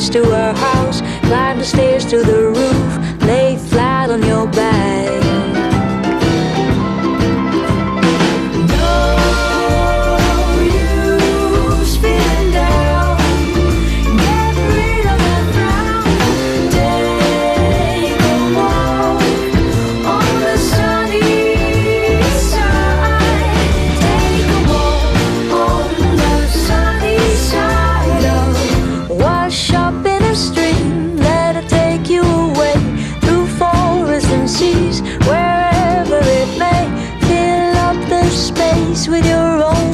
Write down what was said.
keys to our house, climb the stairs to the roof, lay flat on your back. Wherever it may, fill up the space with your own